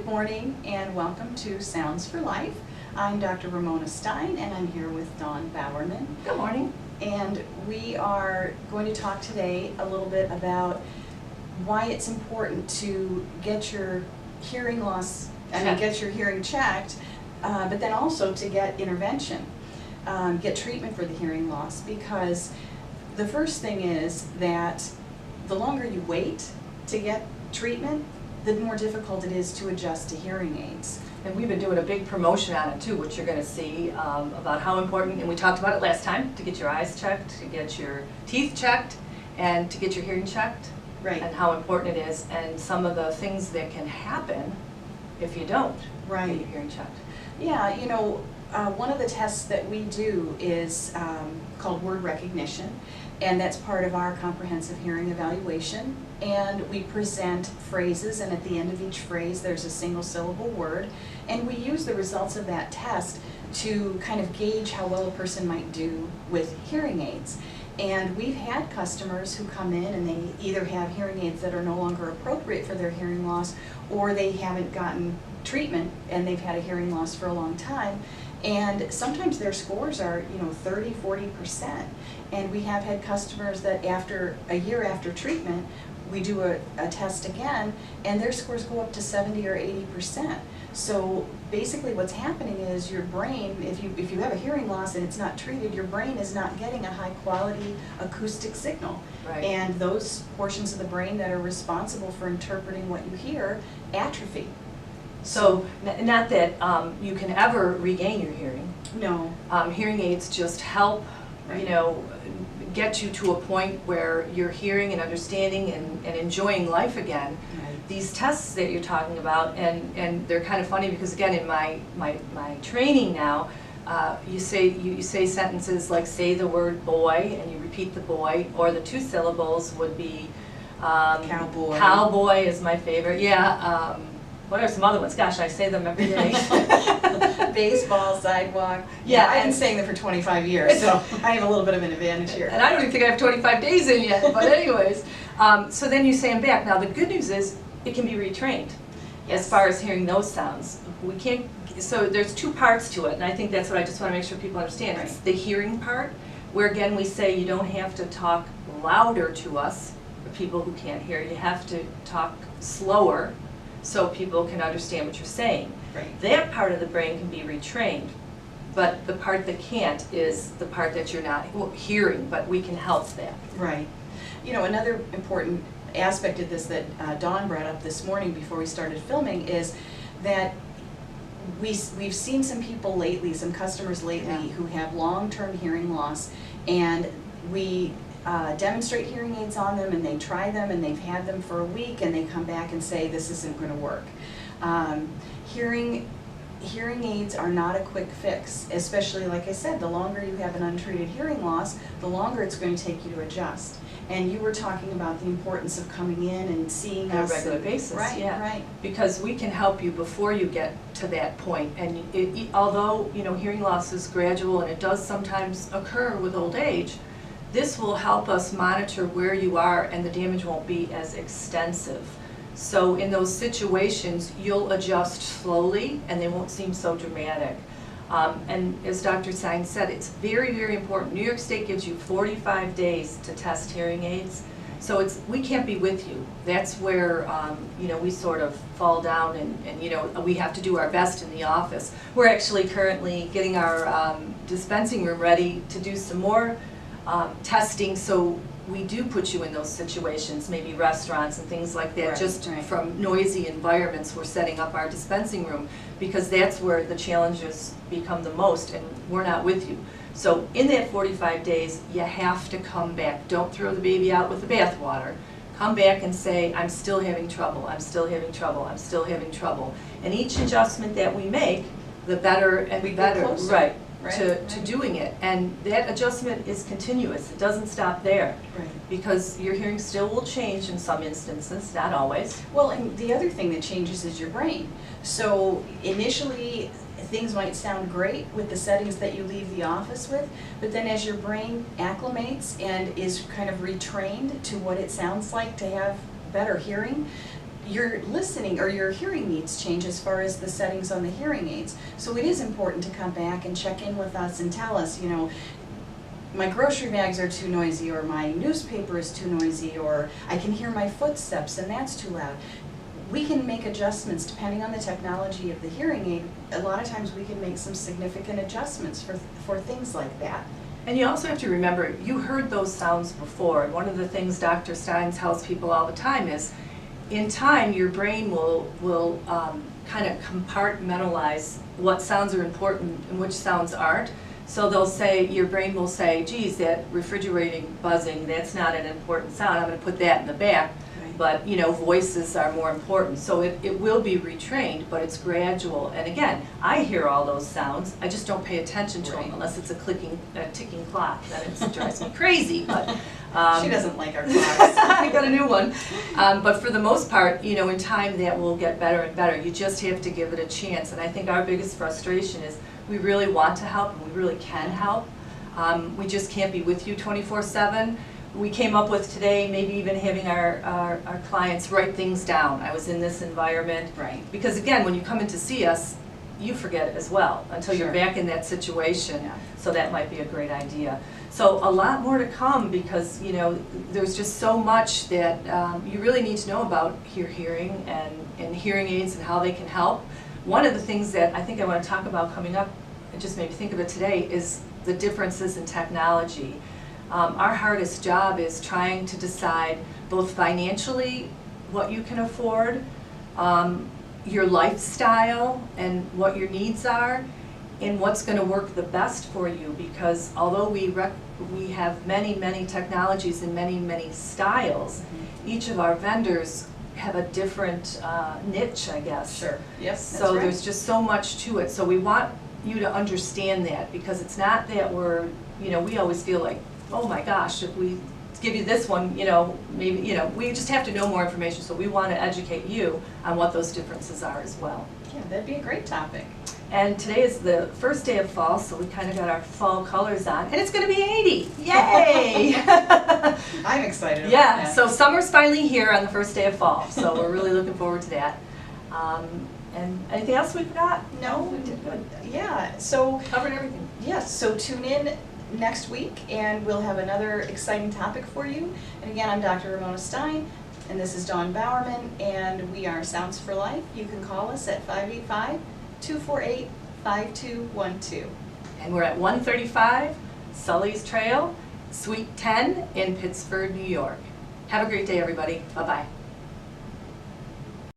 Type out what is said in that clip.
Good morning and welcome to Sounds for Life. I'm Dr. Ramona Stein and I'm here with Dawn Bowerman. Good morning. And we are going to talk today a little bit about why it's important to get your hearing loss, get your hearing checked, but then also to get intervention, get treatment for the hearing loss, because the first thing is that the longer you wait to get treatment, the more difficult it is to adjust to hearing aids. And we've been doing a big promotion on it too, which you're going to see about how important, and we talked about it last time, to get your eyes checked, to get your teeth checked, and to get your hearing checked. Right. And how important it is, and some of the things that can happen if you don't get your hearing checked. Yeah, you know, one of the tests that we do is called word recognition, and that's part of our comprehensive hearing evaluation. And we present phrases, and at the end of each phrase there's a single syllable word, and we use the results of that test to kind of gauge how well a person might do with hearing aids. And we've had customers who come in and they either have hearing aids that are no longer appropriate for their hearing loss, or they haven't gotten treatment and they've had a hearing loss for a long time. And sometimes their scores are, 30–40%. And we have had customers that after a year after treatment, we do a test again, and their scores go up to 70 or 80%. So basically what's happening is your brain, if you have a hearing loss and it's not treated, your brain is not getting a high quality acoustic signal. Right. And those portions of the brain that are responsible for interpreting what you hear atrophy. So, not that you can ever regain your hearing. No. Hearing aids just help, Right. get you to a point where you're hearing and understanding and enjoying life again. Right. These tests that you're talking about, and they're kind of funny because again in my training now, you say sentences like say the word boy and you repeat the boy, or the two syllables would be Cowboy. Cowboy is my favorite. Yeah. What are some other ones? Gosh, I say them every day. Baseball, sidewalk. Yeah, I've been saying them for 25 years, so I have a little bit of an advantage here. And I don't even think I have 25 days in yet, but anyways. So then you say them back. Now the good news is it can be retrained as far as hearing those sounds. We can't, so there's two parts to it, and I think that's what I just want to make sure people understand. Right. It's the hearing part, where again we say you don't have to talk louder to us, for people who can't hear. You have to talk slower so people can understand what you're saying. Right. That part of the brain can be retrained, but the part that can't is the part that you're not hearing, but we can help that. Right. Another important aspect of this that Dawn brought up this morning before we started filming is that we've seen some people lately, some customers lately who have long-term hearing loss, and we demonstrate hearing aids on them and they try them and they've had them for a week and they come back and say this isn't going to work. Hearing aids are not a quick fix, especially like I said, the longer you have an untreated hearing loss, the longer it's going to take you to adjust. And you were talking about the importance of coming in and seeing On a us regular basis, right, yeah. Right. Because we can help you before you get to that point. And although hearing loss is gradual and it does sometimes occur with old age, this will help us monitor where you are and the damage won't be as extensive. So in those situations, you'll adjust slowly and they won't seem so dramatic. And as Dr. Stein said, it's very, very important. New York State gives you 45 days to test hearing aids. So we can't be with you. That's where we sort of fall down and we have to do our best in the office. We're actually currently getting our dispensing room ready to do some more testing, so we do put you in those situations, maybe restaurants and things like that, from noisy environments. We're setting up our dispensing room because that's where the challenges become the most, and we're not with you. So in that 45 days, you have to come back. Don't throw the baby out with the bathwater. Come back and say, I'm still having trouble, I'm still having trouble, I'm still having trouble. And each adjustment that we make, the better and better. Right. To doing it, and that adjustment is continuous. It doesn't stop there, because your hearing still will change in some instances, not always. Well, and the other thing that changes is your brain. So initially things might sound great with the settings that you leave the office with, but then as your brain acclimates and is kind of retrained to what it sounds like to have better hearing, your listening or your hearing needs change as far as the settings on the hearing aids. So it is important to come back and check in with us and tell us, you know, my grocery bags are too noisy, or my newspaper is too noisy, or I can hear my footsteps and that's too loud. We can make adjustments depending on the technology of the hearing aid. A lot of times we can make some significant adjustments for things like that. And you also have to remember, you heard those sounds before. And one of the things Dr. Stein tells people all the time is, in time, your brain will kind of compartmentalize what sounds are important and which sounds aren't. So they'll say, your brain will say, geez, that refrigerating buzzing, that's not an important sound, I'm going to put that in the back. Right. But, you know, voices are more important. So it will be retrained, but it's gradual. And again, I hear all those sounds, I just don't pay attention to Right. them unless it's a ticking clock. Then it drives me crazy. But She doesn't like our clocks. I got a new one. But for the most part, you know, in time that will get better and better. You just have to give it a chance. And I think our biggest frustration is we really want to help and we really can help. We just can't be with you 24/7. We came up with today maybe even having our clients write things down. I was in this environment. Right. Because again, when you come in to see us, you forget it as well until you're Sure. back in that situation. Yeah. So that might be a great idea. So a lot more to come because, you know, there's just so much that you really need to know about your hearing and hearing aids and how they can help. One of the things that I think I want to talk about coming up, it just made me think of it today, is the differences in technology. Our hardest job is trying to decide both financially what you can afford, your lifestyle and what your needs are, and what's going to work the best for you. Because although we have many technologies and many styles, each of our vendors have a different niche, I guess. Sure. Yes. So there's just so much to it. So we want you to understand that, because it's not that we're, you know, we always feel like, oh my gosh, if we give you this one, you know, maybe, you know, we just have to know more information. So we want to educate you on what those differences are as well. Yeah, that'd be a great topic. And today is the first day of fall, so we kind of got our fall colors on, and it's going to be 80. Yay! I'm excited about Yeah, that. so summer's finally here on the first day of fall, so we're really looking forward to that. And anything else we forgot? No, We did good. Yeah, so Covered everything. yes, so tune in next week and we'll have another exciting topic for you. And again, I'm Dr. Ramona Stein and this is Dawn Bowerman and we are Sounds for Life. You can call us at 585-248-5212. And we're at 135 Sully's Trail, Suite 10 in Pittsford, New York. Have a great day, everybody. Bye-bye.